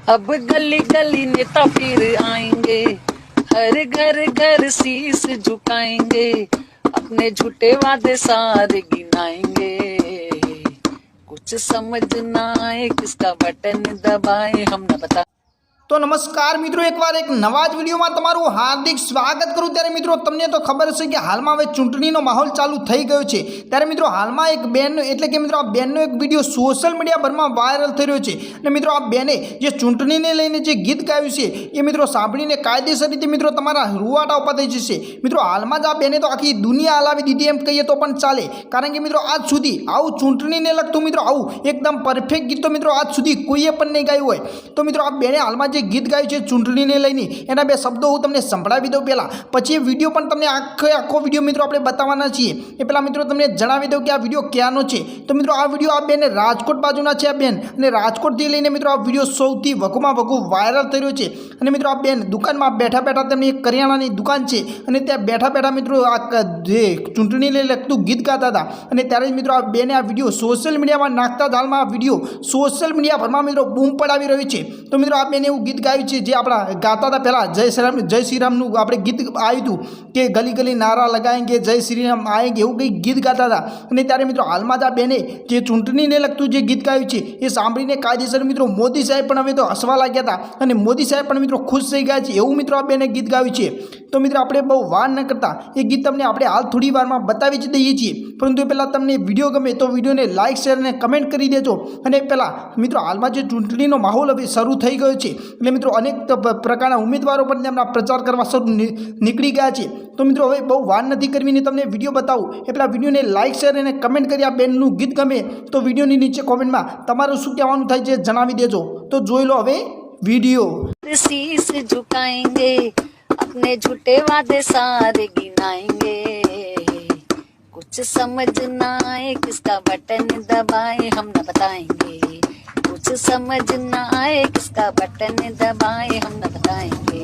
अब गली गली नेता फिर आएंगे, हर घर घर शीस झुकाएंगे, अपने झूठे वादे सारे गिनाएंगे, कुछ समझ ना आए किसका बटन दबाए हम न बता। तो नमस्कार मित्रों, एक बार एक नवा ज विडियो में तमारुं हार्दिक स्वागत करूं। त्यारे मित्रों तमने तो खबर हशे के हाल में हवे चूंटणीनो माहोल चालू थई गयो छे। त्यारे मित्रों हाल में एक बेन एटले के मित्रों आ बेननो एक विडियो सोशल मीडिया पर में वायरल थई रह्यो छे अने मित्रों आ बेने जे चूंटणीने लईने जे गीत गायुं छे ए मित्रों सांभळीने कायदेसर रीते मित्रों तमारा रुवाटा उभा थई जशे। मित्रों हाल में ज आ बेने तो आखी दुनिया हलावी दीधी एम कहीए तो पण चाले, कारण के मित्रों आज सुधी आवुं चूंटणीने लगतुं मित्रों आवुं एकदम परफेक्ट गीत तो मित्रों आज सुधी कोईए पण नहीं गायुं होय। तो मित्रों आ बेने हाल में जे गीत गायुं छे चूंटणीने लईने एना बे शब्दों हूँ तमने संभळावी दऊं पहेला, पछी विडियो पण तमने आखो विडियो मित्रों आपणे बताववाना छीए। ए पहेला मित्रों तमने जणावी दऊं के आ विडियो क्यांनो छे। तो मित्रों आ विडियो आ बेन राजकोट बाजुना छे। आ बेन अने राजकोटथी लईने मित्रों आ विडियो सौथी वधुमां वधु वायरल थई रह्यो छे। अने मित्रों आ बेन दुकानमां बेठा बेठा तेमनी एक करियाणानी दुकान छे अने त्यां बेठा बेठा मित्रों आ जे चूंटणीने लगतुं गीत गाता हता अने त्यारे मित्रों आ बेने आ विडियो सोशल मीडियामां नाखता ज हालमां आ विडियो सोशल मीडिया भरमां मित्रों बूम पडावी रह्यो छे। तो मित्रों आ बेने एवुं गीत गायुं छे जे आपड़ा गाता था पहला जय श्री राम नु आपणे गीत आव्युं हतुं के गली गली नारा लगाएंगे जय श्री राम आएंगे एवुं कंईक गीत गाता था। अने त्यारे मित्रों हालमां ज आ बेने जे चूंटणीने लगतुं जे गीत गायुं छे ए सांभळीने कायदेसर मित्रों मोदी साहेब पण हवे तो हसवा लाग्या था अने मोदी साहेब पण मित्रों खुश थई गया छे एवुं मित्रों आ बेने गीत गायुं छे। तो मित्रों आपणे बहु वार न करता ए गीत तमने आपणे हाल थोड़ी वारमां बतावी ज दईए छीए, परंतु ए पहेला तमने विडियो गमे तो विडियोने लाइक शेर अने कमेंट करी देजो। अने पहेला मित्रों हालमां जे चूंटणीनो माहोल हवे शरू थई गयो छे એટલે मित्रों अनेक प्रकारना उम्मीदवारों पण તેમના પ્રચાર કરવા શરૂ નીકળી ગયા છે। તો મિત્રો હવે બહુ વાર નથી કરવીને તમને વિડીયો બતાવું એ પહેલાં વિડીયોને લાઇક શેર અને કમેન્ટ કરી આ બેનનું ગીત ગમે તો વિડીયોની નીચે કોમેન્ટમાં તમારું શું કહેવાનું થાય છે જણાવી દેજો। તો જોઈ લો હવે વિડીયો। शीस झुकाएंगे, अपने झूठे वादे सारे गिनाएंगे, कुछ समझ ना आए किसका बटन दबाए हम न बताएंगे, कुछ समझ ना आए किसका बटन दबाए हम न बताएंगे।